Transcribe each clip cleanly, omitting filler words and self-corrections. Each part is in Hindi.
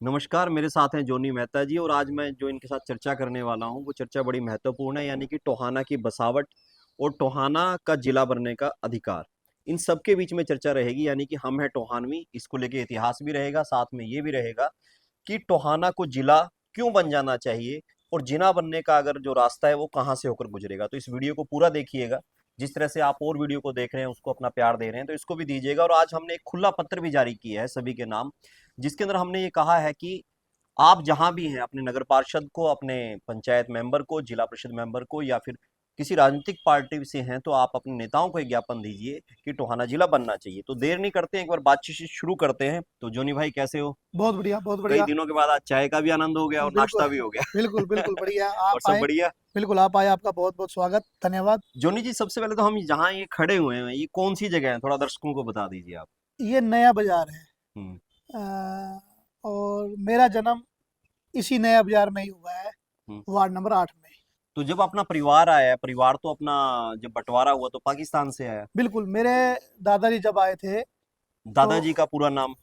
नमस्कार, मेरे साथ हैं जोनी मेहता जी और आज मैं जो इनके साथ चर्चा करने वाला हूँ वो चर्चा बड़ी महत्वपूर्ण है, यानी कि टोहाना की बसावट और टोहाना का जिला बनने का अधिकार। इन सब के बीच में चर्चा रहेगी, यानी कि हम हैं टोहानवी, इसको लेके इतिहास भी रहेगा, साथ में ये भी रहेगा कि टोहाना को जिला क्यों बन जाना चाहिए और जिला बनने का अगर जो रास्ता है वो कहाँ से होकर गुजरेगा। तो इस वीडियो को पूरा देखिएगा। जिस तरह से आप और वीडियो को देख रहे हैं उसको अपना प्यार दे रहे हैं तो इसको भी दीजिएगा। और आज हमने एक खुला पत्र भी जारी किया है सभी के नाम, जिसके अंदर हमने ये कहा है कि आप जहां भी हैं अपने नगर पार्षद को, अपने पंचायत मेंबर को, जिला परिषद मेंबर को या फिर किसी राजनीतिक पार्टी से हैं तो आप अपने नेताओं को एक ज्ञापन दीजिए कि टोहाना जिला बनना चाहिए। तो देर नहीं करते हैं, एक बार बातचीत शुरू करते हैं। तो जोनी भाई कैसे हो? बहुत बढ़िया, बहुत कई बढ़िया। दिनों के बाद आज चाय का भी आनंद हो गया और बिल्कुल, नाश्ता भी हो बिल्कुल, गया। बिल्कुल बढ़िया। और आप सब आए, बढ़िया। बिल्कुल आप आए, आपका बहुत-बहुत स्वागत, धन्यवाद। जोनी जी, सबसे पहले तो हम जहाँ ये खड़े हुए हैं ये कौन सी जगह है, थोड़ा दर्शकों को बता दीजिए आप। ये नया बाज़ार है। हम्म। अ, और मेरा जन्म इसी नया बाज़ार में ही हुआ है, हम्म। वार्ड नंबर 8 में। तो जब अपना परिवार आया है, परिवार तो अपना जब बंटवारा हुआ तो पाकिस्तान से आया। बिल्कुल, मेरे दादाजी जब आए थे तो दादाजी का पूरा नाम?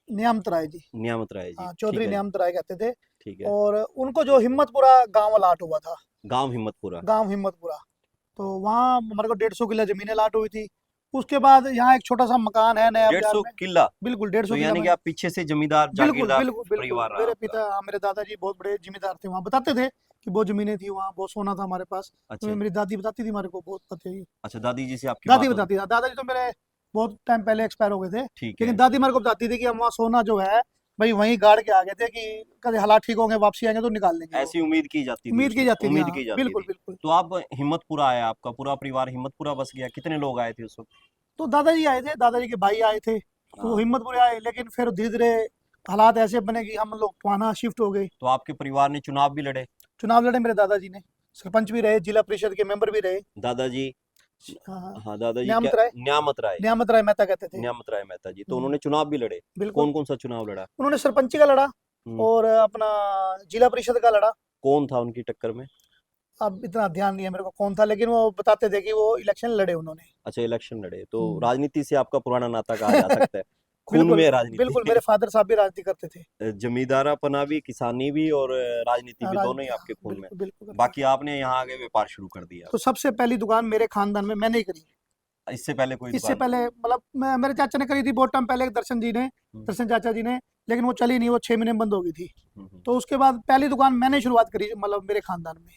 नियामत राय जी। नियामत राय जी, हाँ, ठीक चौधरी है जी। नियामत राय कहते थे। ठीक है। और उनको जो हिम्मतपुरा गाँव अलाट हुआ था, गांव हिम्मतपुरा। गाँव हिम्मतपुरा, तो वहाँ हमारे को 150 किला ज़मीन अलाट हुई थी। उसके बाद यहाँ एक छोटा-सा मकान है नया डेढ़ बाज़ार सौ में। किला बिल्कुल, तो 150 किला यानी में। कि आप पीछे से जमींदार बिल्कुल, जागीरदार बिल्कुल, बिल्कुल। परिवार रहा मेरे आपका। पिता, मेरे दादाजी बहुत बड़े ज़िम्मेदार थे, वहाँ बताते थे कि बहुत ज़मीनें थी वहाँ, बहुत सोना था हमारे पास। अच्छा तो जी। मेरी दादी बताती थी हमारे को, बहुत पता है। अच्छा, दादी जी से आपकी दादी बात होती? बताती थी, दादाजी तो मेरे बहुत टाइम पहले एक्सपायर हो गए थे। ठीक लेकिन है। दादी मेरे को बताती थी कि हम वहाँ सोना जो है, भई वहीं गाड़ के आ गए थे कि कभी हालात ठीक होंगे, वापसी आएँगे तो निकाल लेंगे वो। ऐसी उम्मीद की जाती थी उम्मीद उस की वक्त, जाती थी, उम्मीद हाँ, की जाती बिल्कुल, थी। बिल्कुल। तो आप हिम्मतपुरा आया, आपका पूरा परिवार हिम्मतपुरा बस गया, कितने लोग आए थे उस वक्त? तो दादाजी आए थे, दादाजी के भाई आए थे, तो वो हाँ। हिम्मतपुर आए, लेकिन फिर धीरे-धीरे हालात ऐसे बने कि हम लोग टोहाना शिफ्ट हो गए। तो आपके परिवार ने चुनाव भी लड़े? चुनाव लड़े मेरे दादाजी ने, सरपंच भी रहे, जिला परिषद के मेंबर भी रहे। दादाजी? हाँ, हाँ। हाँ, दादाजी क्या? न्यामत राय, न्यामत राय जी। न्यामत राय मेहता कहते थे। न्यामत राय मेहता जी, तो हुँ, उन्होंने चुनाव भी लड़े? बिल्कुल। कौन कौन सा चुनाव लड़ा? उन्होंने सरपंची का लड़ा हम्म। और अपना जिला परिषद का लड़ा। कौन था उनकी टक्कर में? अब इतना ध्यान नहीं है मेरे को कौन था, लेकिन वो बताते थे कि वो इलेक्शन लड़े उन्होंने। अच्छा, इलेक्शन लड़े, तो हुँ। राजनीति से आपका पुराना नाता कहा जा सकता है। खून बिल्कुल, में है बिल्कुल राजनीति। मेरे फ़ादर साहब भी राजनीति करते थे। जमींदारापना भी, किसानी भी और राजनीति भी, दोनों ही राजनीति, हाँ, आपके खून में बिल्कुल, बिल्कुल है। करते थे। बाकी आपने यहाँ आगे व्यापार शुरू कर दिया। तो सबसे पहली दुकान मेरे खानदान में मैंने ही करी। इससे पहले कोई इससे दुकान नहीं? पहले मतलब मैं, मेरे चाचा ने करी थी बहुत टाइम पहले, दर्शन जी ने, हम्म। दर्शन चाचा जी ने, लेकिन वो चली नहीं, वो 6 महीने में बंद हो गई थी। हम्म। तो उसके बाद पहली दुकान मैंने शुरुआत करी, मतलब मेरे खानदान में।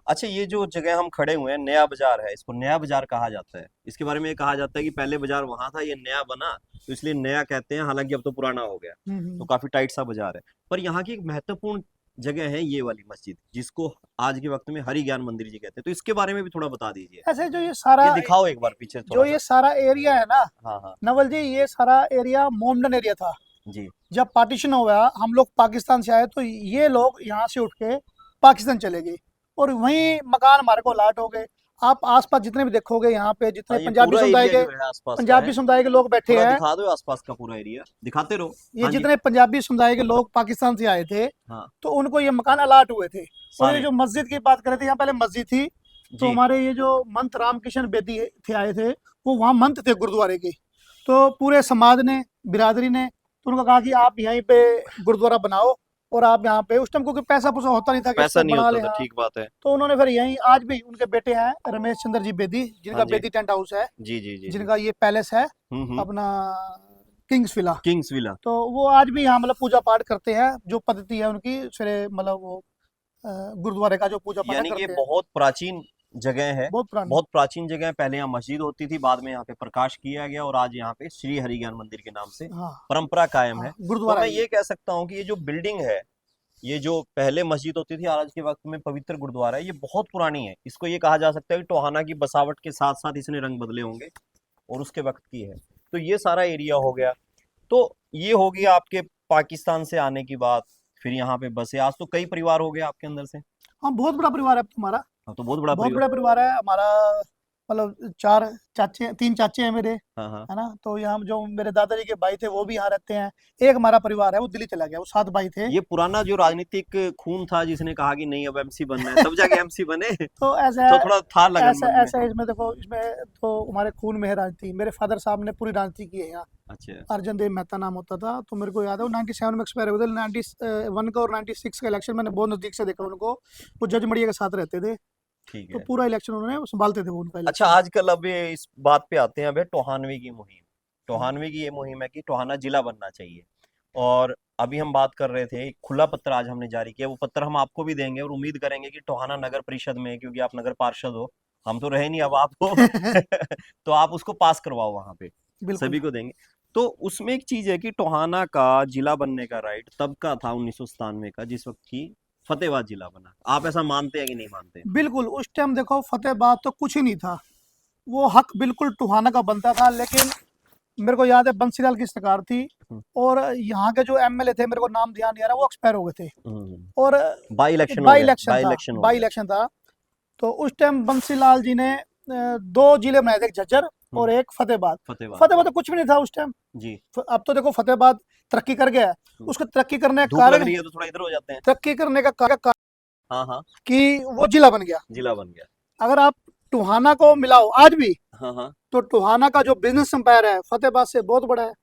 अच्छा, ये जो जगह हम खड़े हुए हैं नया बाजार है, इसको नया बाजार कहा जाता है। इसके बारे में ये कहा जाता है कि पहले बाजार वहां था, ये नया बना तो इसलिए नया कहते हैं, हालांकि अब तो पुराना हो गया। हुँ, तो हुँ। काफी टाइट सा बाजार है। पर यहाँ की एक महत्वपूर्ण जगह है ये वाली मस्जिद, जिसको आज के वक्त में हरि ज्ञान मंदिर जी कहते हैं। तो इसके बारे में भी थोड़ा बता दीजिए। ऐसे जो ये सारा ये दिखाओ एक बार पीछे जो थोड़ा ये सा। सारा एरिया है ना, हाँ हाँ। नवल जी, ये सारा एरिया मोमडन एरिया था। जी। जब पार्टीशन हुआ, हम लोग पाकिस्तान से आए, तो ये लोग यहाँ से उठ के पाकिस्तान चले गए और वहीं मकान हमारे को अलाट हो गए। आप आसपास जितने भी देखोगे यहाँ पे, जितने हाँ, ये पूरा एरिया जो है आसपास का है। पंजाबी समुदाय के लोग बैठे थोड़ा हैं, दिखा दो आसपास का पूरा एरिया, दिखाते रहो। ये हाँ जी। जितने पंजाबी समुदाय के लोग पाकिस्तान से आए थे, हाँ। तो उनको ये मकान अलाट हुए थे। और ये सारे। जो मस्जिद की बात कर रहे थे, यहाँ पहले मस्जिद थी, तो जी। हमारे ये जो मंत रामकिशन बेदी थे, आए थे, वो वहाँ मंत थे गुरुद्वारे के। तो पूरे समाज ने, बिरादरी ने, तो उनको कहा कि आप यहीं पे गुरुद्वारा बनाओ, और आप यहाँ पे, उस टाइम क्योंकि पैसा पूसा होता नहीं था कि पैसा इसको नहीं बना होता ले, था, हाँ। ठीक बात है। तो उन्होंने फिर यहीं, आज भी उनके बेटे हैं रमेश चंद्र जी बेदी, हाँ जिनका जी। बेदी टेंट हाउस है, जी जी जी जी। जिनका ये पैलेस है हम्म। अपना, किंग्स विला। Kings villa. तो वो आज भी यहाँ मतलब पूजा पाठ करते हैं, जो पद्धति है उनकी, फिर मतलब वो गुरुद्वारे का जो पूजा पाठ है यानी कि ये करते हैं। बहुत प्राचीन जगह है। बहुत पुरानी। बहुत प्राचीन जगह है, पहले यहाँ मस्जिद होती थी, बाद में यहाँ पे प्रकाश किया गया और आज यहाँ पे श्री हरि ज्ञान मंदिर के नाम से हाँ, परंपरा कायम हाँ, है। तो गुरुद्वारा मैं है ये। ये कह सकता हूँ कि ये जो बिल्डिंग है, ये जो पहले मस्जिद होती थी, आज के वक्त में पवित्र गुरुद्वारा है, ये बहुत पुरानी है। इसको ये कहा जा सकता है कि टोहाना की बसावट के साथ साथ इसने रंग बदले होंगे और उसके वक्त की है। तो ये सारा एरिया हो गया। तो ये होगी आपके पाकिस्तान से आने की बात, फिर यहाँ पे बसे, आज तो कई परिवार हो गए आपके अंदर से। हाँ, बहुत बड़ा परिवार है हमारा। हाँ, तो बहुत बड़ा बहुत परिवार। बड़ा परिवार है हमारा। मतलब चार चाचे, तीन चाचे हैं मेरे, हाँ हाँ। है ना। तो यहाँ जो मेरे दादाजी के भाई थे वो भी यहाँ रहते हैं। एक हमारा परिवार है वो दिल्ली चला गया, वो 7 भाई थे। ये पुराना जो राजनीतिक खून था जिसने कहा कि नहीं अब एमसी बनना है, तब जाके एमसी बने। तो ऐसा तो थोड़ा था लगन ऐसा मन में। ऐसा इसमें देखो, इसमें तो हमारे खून में है राजनीति। मेरे फादर साहब ने पूरी राजनीति की है यहाँ। अच्छा। अर्जन देव मेहता नाम होता था। तो मेरे को याद है वो 97 में एक्सपायर हुए थे। 91 का और 96 का इलेक्शन मैंने बहुत नजदीक से देखा उनको। वो जज मड़िया के साथ रहते थे, ठीक तो है। पूरा इलेक्शन उन्होंने संभालते थे वो उनका अच्छा, इलेक्शन। आजकल अब ये इस बात पे आते हैं, अब ये टोहानवी की मुहिम। टोहानवी की ये मुहिम है कि टोहाना जिला बनना चाहिए। और अभी हम बात कर रहे थे, एक खुला पत्र आज हमने जारी किया, वो पत्र हम आपको भी देंगे और उम्मीद करेंगे कि टोहाना नगर परिषद में, क्योंकि आप नगर पार्षद हो, हम तो रहे नहीं, अब आप हो। तो आप उसको पास करवाओ वहां पे, बिल्कुल। सभी को देंगे। तो उसमें एक चीज है कि टोहाना का जिला बनने का राइट तब का था 1997 का, जिस वक्त की फतेहाबाद जिला बना। आप ऐसा मानते हैं कि नहीं मानते? बिल्कुल उस टाइम देखो फतेहाबाद तो कुछ ही नहीं था, वो हक बिल्कुल टोहाना का बनता था। लेकिन मेरे को याद है बंसीलाल की सरकार थी, हम्म। और यहाँ के जो एमएलए थे, मेरे को नाम ध्यान नहीं आ रहा, वो एक्सपायर हो गए थे। और बाई इलेक्शन हो गया, बाई इलेक्शन हो बाई गया। इलेक्शन था। तो उस टाइम बंसीलाल जी ने 2 जिले बनाए थे, एक झज्जर और एक फतेहाबाद। फतेहाबाद। फतेहाबाद तो कुछ भी नहीं था उस टाइम। जी। अब तो देखो फतेहाबाद तरक्की कर गया है। हम्म। उसके तरक्की करने का धूप लग कारण, रही है तो थोड़ा इधर हो जाते हैं। तरक्की करने का कारण हाँ हाँ। कि वो जिला बन गया। जिला बन गया। अगर आप टोहाना को मिलाओ आज भी, हाँ हाँ। तो टोहाना का जो बिजनेस एम्पायर है फतेहाबाद से बहुत बड़ा है,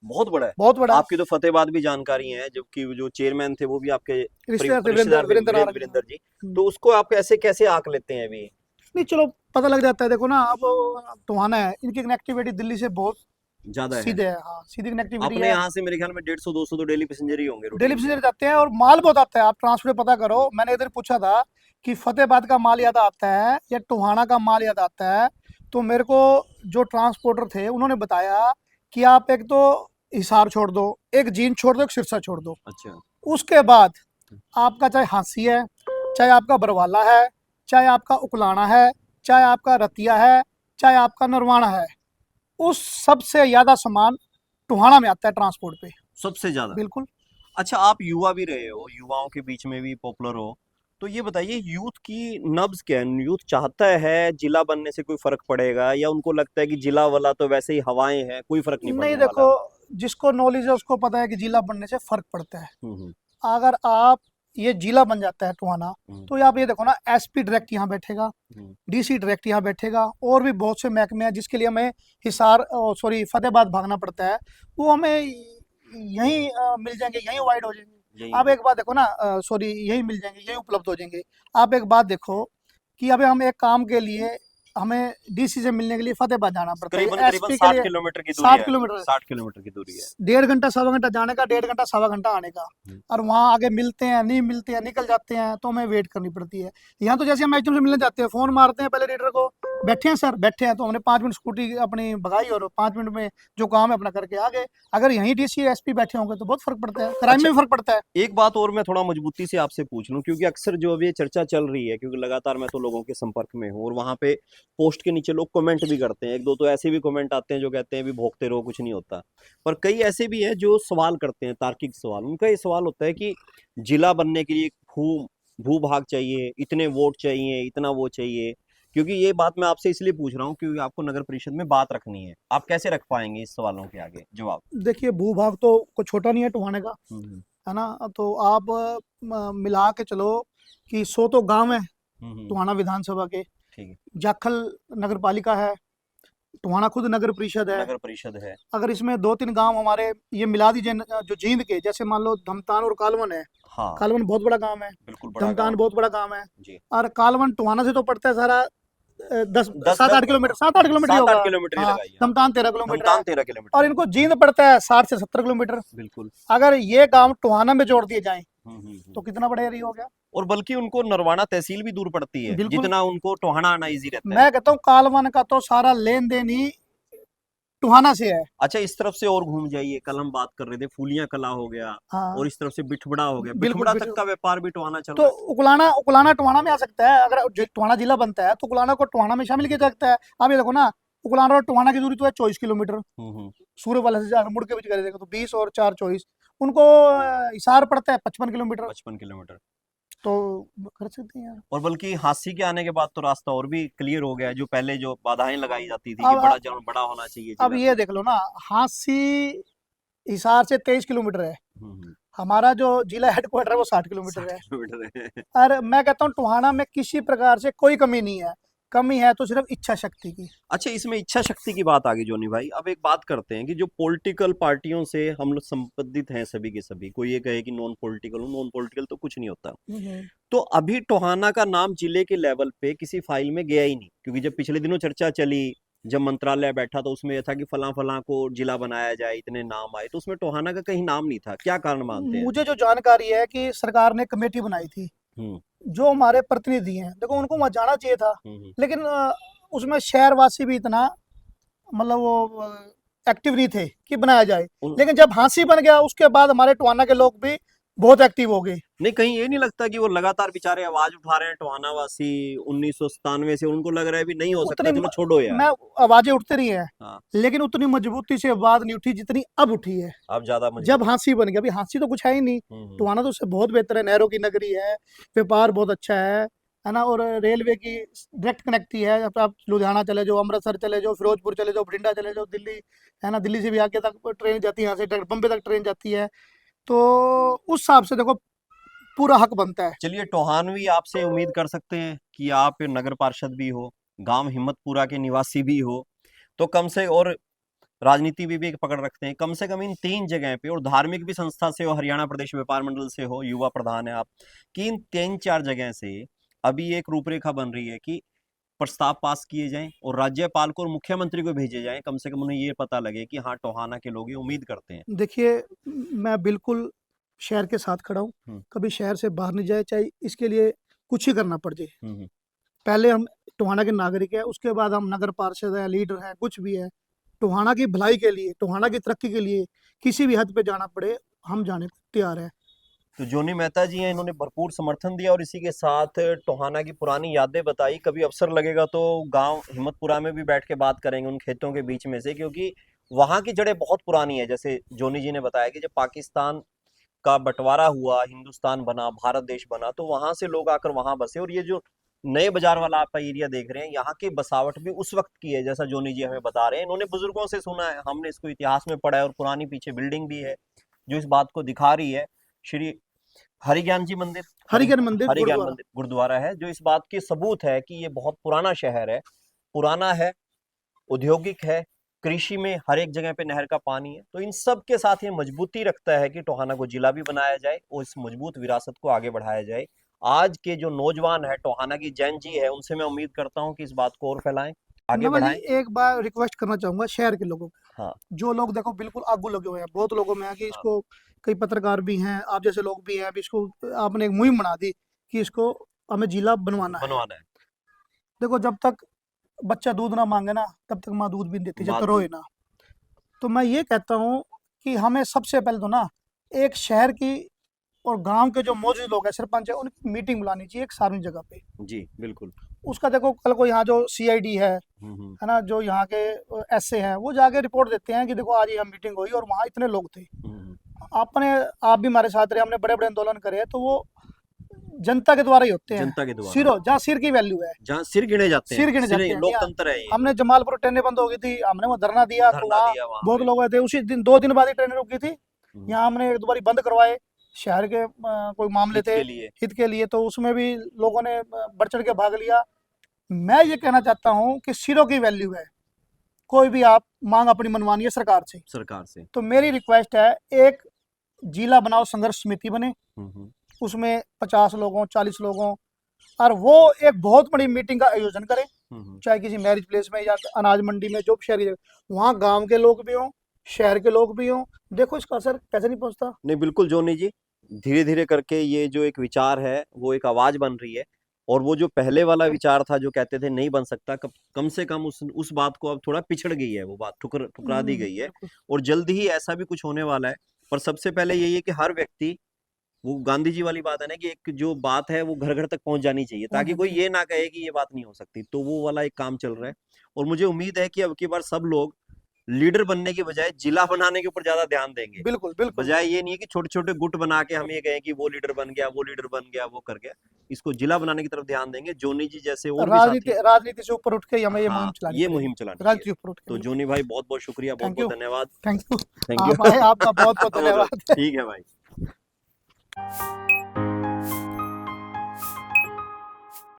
बहुत बड़ा है। बहुत बड़ा है। आपकी तो फतेहाबाद भी जानकारी है, जबकि वो जो चेयरमैन थे वो भी आपके रिश्तेदार थे, रिश्तेदार थे, वीरेंद्र नारायण। वीरेंद्र जी। तो उसको आप कैसे कैसे आंक लेते हैं अभी? नहीं चलो पता लग जाता है। देखो ना, अब टोहाना है, इनकी कनेक्टिविटी दिल्ली से बहुत ज्यादा है। सीधे है। हाँ, सीधी कनेक्टिविटी अपने है। यहाँ से मेरे ख्याल में 150-200 तो डेली पैसेंजर ही होंगे डेली रूटीन में। पैसेंजर जाते हैं और माल बहुत आता है। आप ट्रांसपोर्ट पता करो, मैंने इधर पूछा था कि फतेहाबाद का माल ज्यादा आता है या टोहाना का माल ज्यादा आता है। तो मेरे को जो ट्रांसपोर्टर थे उन्होंने बताया कि आप एक तो हिसार छोड़ दो, एक जींद छोड़ दो, एक सिरसा छोड़ दो, अच्छा। उसके बाद आपका चाहे हांसी है, चाहे आपका बरवाला है, चाहे आपका उकलाना है, चाहे आपका रतिया है, चाहे आपका नरवाना है, उस सबसे ज्यादा सामान टोहाना में आता है ट्रांसपोर्ट पे। सबसे ज्यादा। बिल्कुल। अच्छा, आप युवा भी रहे हो, युवाओं के बीच में भी पॉपुलर हो, तो ये बताइए यूथ की नब्ज क्या है? यूथ चाहता है जिला बनने से कोई फर्क पड़ेगा, या उनको लगता है कि जिला वाला तो वैसे ही हवाएं हैं, कोई फर्क नहीं नहीं पड़ने देखो, वाला? जिसको नॉलेज है उसको पता है कि जिला बनने से फर्क पड़ता है। हम्म। अगर आप ये जिला बन जाता है टोहाना, हम्म। तो आप ये देखो ना, एसपी डायरेक्ट यहाँ बैठेगा, हम्म। डीसी डायरेक्ट यहाँ बैठेगा, और भी बहुत से महकमे हैं जिसके लिए हमें हिसार सॉरी फतेहाबाद भागना पड़ता है, वो हमें यहीं मिल जाएंगे, यहीं वाइड हो जाएंगे। यही आप है। एक बात देखो ना, सॉरी यहीं मिल जाएंगे, यहीं उपलब्ध हो जाएंगे। आप एक बात देखो कि अभी हम एक काम के लिए हमें डीसी से मिलने के लिए फतेहाबाद जाना पड़ता है, करीबन करीबन एसपी के 60 लिए किलोमीटर की दूरी 60 है। किलोमीटर 60 किलोमीटर की दूरी है। 1.5 घंटा 1.25 घंटा जाने का, 1.5 घंटा 1.25 घंटा आने का। हम्म। और वहाँ आगे मिलते हैं, नहीं मिलते हैं, निकल जाते हैं, तो हमें वेट करनी पड़ती है। यहाँ तो जैसे हम एचएम से मिलने जाते हैं, फोन मारते हैं पहले लीडर को, बैठे हैं सर, बैठे हैं, तो हमने 5 मिनट स्कूटी अपनी भगाई और 5 मिनट में जो काम है अपना करके आ गए। अगर यहीं डीसी एसपी बैठे होंगे तो बहुत फर्क पड़ता है, क्राइम अच्छा, में भी फर्क पड़ता है। एक बात और मैं थोड़ा मजबूती से आपसे पूछ लूं, क्योंकि अक्सर जो अभी ये चर्चा चल रही है, क्योंकि लगातार मैं तो लोगों के संपर्क में हूँ, और वहां पे पोस्ट के नीचे लोग कमेंट भी करते हैं, एक दो तो ऐसे भी कमेंट आते हैं जो कहते हैं भी भोगते रहो कुछ नहीं होता, पर कई ऐसे भी हैं जो सवाल करते हैं, तार्किक सवाल। उनका ये सवाल होता है कि जिला बनने के लिए भूभाग चाहिए, इतने वोट चाहिए, इतना वो चाहिए। क्योंकि ये बात मैं आपसे इसलिए पूछ रहा हूँ क्योंकि आपको नगर परिषद में बात रखनी है, आप कैसे रख पाएंगे इस सवालों के आगे जवाब? देखिए भूभाग तो कुछ छोटा नहीं है टोहाने का, हम्म। है ना। तो आप मिला के चलो कि 100 तो गांव है हम्म। टोहाना विधानसभा के, ठीक है। जाखल नगर पालिका है, टोहाना खुद नगर परिषद है। नगर परिषद है। अगर इसमें 2-3 गांव हमारे ये मिला दीजिए जो जींद के, जैसे मान लो धमतान और कालवन है। हाँ। कालवन बहुत बड़ा गांव है, बिल्कुल बड़ा धमतान गांव। बहुत बड़ा गांव है। जी। और कालवन टोहाना से तो पड़ता है सारा 10 10 7-8 किलोमीटर, 7-8 किलोमीटर ही 7-8 होगा। किलोमीटर ही हाँ, लगाइए। धमतान 13 किलोमीटर है। धमतान 13 किलोमीटर और है। इनको जींद पड़ता है 60 से 70 किलोमीटर। बिल्कुल। अगर ये गांव टोहाना में जोड़ दिए जाएं तो हम्म। कितना बड़ा एरिया हो गया। और बल्कि उनको नरवाना तहसील भी दूर पड़ती है, बिल्कुल। जितना उनको टोहाना आना इजी रहता है। मैं कहता हूँ कालवन का तो सारा लेन देन ही टोहाना से है। अच्छा, इस तरफ से और घूम जाइए, कल हम बात कर रहे थे फूलिया कला हो गया, हाँ और इस तरफ से बिठबड़ा हो गया, बिल्कुल बिठबड़ा तक बिल्कुल। का व्यापार भी टोहाना चल तो रहा है। उकलाना उकलाना टोहाना में आ सकता है। अगर टोहाना जिला बनता है तो उकलाना को टोहाना में शामिल किया जा सकता है। आप ये देखो ना, उकलाना और टोहाना की दूरी तो है 24 किलोमीटर। सूर्य वाला से अगर मुड़ के भी करेगा तो 20 और 4 24। उनको हिसार पड़ता है 55 किलोमीटर। 55 किलोमीटर। तो कर सकते हैं यार। और बल्कि हांसी के आने के बाद तो रास्ता और भी क्लियर हो गया है, जो पहले जो बाधाएं लगाई जाती थी कि अब बड़ा होना चाहिए अब जिला। ये देख लो ना, हांसी हिसार से 23 किलोमीटर है, हम्म। हमारा जो जिला हेडक्वार्टर है वो 60 किलोमीटर 60 है। किलोमीटर है। और मैं कहता हूँ टोहाना में किसी प्रकार से कोई कमी नहीं है, कमी है तो सिर्फ इच्छा शक्ति की। अच्छा, इसमें इच्छा शक्ति की बात आ गई जोनी भाई। अब एक बात करते हैं कि जो पॉलिटिकल पार्टियों से हम लोग संबंधित हैं सभी के सभी, कोई ये कहे कि नॉन पॉलिटिकल हूँ, नॉन पॉलिटिकल तो कुछ नहीं होता। हम्म। तो अभी टोहाना का नाम जिले के लेवल पे किसी फाइल में गया ही नहीं, क्योंकि जब पिछले दिनों चर्चा चली, जब मंत्रालय बैठा तो उसमें यह था कि फला फला को जिला बनाया जाए, इतने नाम आए, तो उसमें टोहाना का कहीं नाम नहीं था। क्या कारण मानते हैं? मुझे जो जानकारी है कि सरकार ने कमेटी बनाई थी, हम्म। जो हमारे प्रतिनिधि हैं, देखो उनको वहाँ जाना चाहिए था, हम्म। लेकिन उसमें शहरवासी भी इतना मतलब वो एक्टिव नहीं थे कि बनाया जाए। उन- लेकिन जब हांसी बन गया उसके बाद हमारे टोहाना के लोग भी बहुत एक्टिव हो गए। नहीं, कहीं ये नहीं लगता कि वो लगातार बेचारे आवाज उठा रहे हैं टोहाना वासी 1997 से, उनको लग रहा है भी नहीं हो सकता, उतनी चलो छोड़ो यार। मैं आवाजें उठती रही हैं, हाँ। लेकिन उतनी मजबूती से आवाज नहीं उठी जितनी अब उठी है अब ज्यादा जब मजबूत। हांसी बन गया। अभी हांसी तो कुछ है ही नहीं, टोहाना तो उससे बहुत बेहतर है, नहरों की नगरी है, व्यापार बहुत अच्छा है ना, और रेलवे की डायरेक्ट कनेक्टी है। अब आप लुधियाना चले जाओ, अमृतसर चले जाओ, फिरोजपुर चले जाओ, बठिंडा चले जाओ, दिल्ली है ना, दिल्ली से भी आगे तक ट्रेन जाती है, यहाँ से डायरेक्ट बम्बे तक ट्रेन जाती है। तो उस हिसाब से देखो पूरा हक बनता है। चलिए, टोहानवी आपसे उम्मीद कर सकते हैं कि आप नगर पार्षद भी हो, गांव हिम्मतपुरा के निवासी भी हो, तो कम से, और राजनीति भी एक पकड़ रखते हैं, कम से कम इन 3 जगह पे, और धार्मिक भी संस्था से हो, हरियाणा प्रदेश व्यापार मंडल से हो, युवा प्रधान है आप, कि इन 3-4 जगह से अभी एक रूपरेखा बन रही है कि प्रस्ताव पास किए जाएं और राज्यपाल को और मुख्यमंत्री को भेजे जाएं, कम से कम उन्हें ये पता लगे कि हाँ, टोहाना के लोग ये उम्मीद करते हैं। देखिए, मैं बिल्कुल शहर के साथ खड़ा हूँ, हम्म। कभी शहर से बाहर नहीं जाए, चाहे इसके लिए कुछ ही करना पड़ जाए। हम्म। पहले हम टोहाना के नागरिक हैं, उसके बाद हम नगर पार्षद हैं, लीडर हैं, कुछ भी है। टोहाना की भलाई के लिए, टोहाना की तरक्की के लिए किसी भी हद पे जाना पड़े, हम जाने को तैयार हैं। तो जोनी मेहता जी हैं, इन्होंने भरपूर समर्थन दिया और इसी के साथ टोहाना की पुरानी यादें बताई। कभी अवसर लगेगा तो गांव हिम्मतपुरा में भी बैठ के बात करेंगे उन खेतों के बीच में से, क्योंकि वहां की जड़ें बहुत पुरानी है। जैसे जोनी जी ने बताया कि जब पाकिस्तान का बंटवारा हुआ, हिंदुस्तान बना, भारत देश बना, तो वहां से लोग आकर वहां बसे। और ये जो नए बाजार वाला आपका एरिया देख रहे हैं, यहाँ की बसावट भी उस वक्त की है, जैसा जोनी जी हमें बता रहे हैं। इन्होंने बुजुर्गों से सुना है, हमने इसको इतिहास में पढ़ा है, और पुरानी पीछे बिल्डिंग भी है जो इस बात को दिखा रही है। श्री हरिज्ञान जी मंदिर, हरिगन मंदिर हरिज्ञान गुरुद्वारा। मंदिर गुरुद्वारा है, जो इस बात की सबूत है कि ये बहुत पुराना शहर है, पुराना है, औद्योगिक है, कृषि में हर एक जगह पे नहर का पानी है। तो इन सब के साथ ये मजबूती रखता है कि टोहाना को जिला भी बनाया जाए और इस मजबूत विरासत को आगे बढ़ाया जाए। आज के जो नौजवान है, टोहाना की जैन जी है, उनसे मैं उम्मीद करता हूँ कि इस बात को और फैलाएं, आगे नवा जी, बढ़ाएं। एक बार रिक्वेस्ट करना चाहूंगा शहर के लोगों को, हाँ। जो लोग देखो बिल्कुल आगू लगे हुए हैं, बहुत लोगों में है कि हाँ। इसको, कई पत्रकार भी हैं, आप जैसे लोग भी हैं, अभी इसको आपने एक मुहिम बना दी कि इसको हमें जिला बनवाना है। बनवाना है। देखो जब तक बच्चा दूध ना मांगे ना, तब तक माँ दूध भी नहीं देती, जब तक बात रोए ना। तो मैं ये कहता हूँ कि हमें सबसे पहले तो ना एक शहर की और गांव के जो मौजूद लोग हैं, सरपंच है, उनकी मीटिंग बुलानी चाहिए एक सार्वजनिक जगह पे। जी बिल्कुल। उसका देखो कल को यहाँ जो सीआईडी हम्म। है ना, जो यहाँ के एसए हैं, वो जाके रिपोर्ट देते हैं कि देखो आज यहाँ मीटिंग हुई और वहाँ इतने लोग थे। हम्म। आपने, आप भी हमारे साथ रहे, हमने बड़े बड़े आंदोलन करे हैं, तो वो जनता के द्वारा ही होते हैं। जनता के द्वारा, सिरों जहाँ सिर की वैल्यू है, जहाँ सिर गिने जाते सिर हैं, गिने सिर जाते हैं। यहाँ लोकतंत्र है ये। हमने जमालपुर ट्रेनें बंद हो गई थी, हमने वो धरना दिया, तो धरना वहाँ दिया वहां बहुत पे। लोग आए थे। उसी दिन 2 दिन बाद ही ट्रेनें रुकी थी। हम्म। यहाँ हमने 1-2 बारी बंद करवाए शहर के कोई मामले हित थे, के लिए। हित के लिए, तो उसमें भी लोगों ने बढ़ चढ़ के भाग लिया। मैं ये कहना चाहता हूँ कि सिरों की वैल्यू है, कोई भी आप मांग अपनी मनवानी है सरकार से, सरकार से। तो मेरी रिक्वेस्ट है एक जिला बनाओ, संघर्ष समिति बने, हम्म। उसमें 50 लोगों 40 लोगों, और वो एक बहुत बड़ी मीटिंग का आयोजन करें, हम्म। चाहे किसी मैरिज प्लेस में या अनाज मंडी में, जो शहरी जगह, वहाँ गांव के लोग भी हों, शहर के लोग भी हों। देखो इसका असर कैसे नहीं पहुंचता। नहीं, बिल्कुल जोनी जी, धीरे धीरे करके ये जो एक विचार है वो एक आवाज बन रही है। और वो जो पहले वाला विचार था, जो कहते थे नहीं बन सकता, कम से कम उस बात को अब थोड़ा पिछड़ गई है, वो बात ठुकरा दी गई है। बिल्कुल। और जल्द ही ऐसा भी कुछ होने वाला है। पर सबसे पहले यही है कि हर व्यक्ति, वो गांधी जी वाली बात है ना, कि एक जो बात है वो घर घर तक पहुंच जानी चाहिए, पहुंच ताकि कोई जाती है। ये ना कहे कि ये बात नहीं हो सकती। तो वो वाला एक काम चल रहा है। और मुझे उम्मीद है कि अब की बार सब लोग लीडर बनने की बजाय जिला बनाने के ऊपर ज्यादा ध्यान देंगे। बिल्कुल बिल्कुल बजाय ये नहीं है कि छोटे छोटे गुट बना के हम ये कहें कि वो लीडर बन गया, वो लीडर बन गया, वो कर गया। इसको जिला बनाने की तरफ ध्यान देंगे। जोनी जी जैसे और भी राजनीति साथी, राजनीति से ऊपर उठ के हमें ये हाँ, मुहिम चलानी ये पड़ेगी। मुहिम चलानी राजनीति है। ऊपर उठ के तो बिल्कुल। जोनी भाई बहुत बहुत शुक्रिया, बहुत थैंक यू बहुत धन्यवाद। Thank you thank you. आप आए, आपका बहुत बहुत धन्यवाद। ठीक है भाई।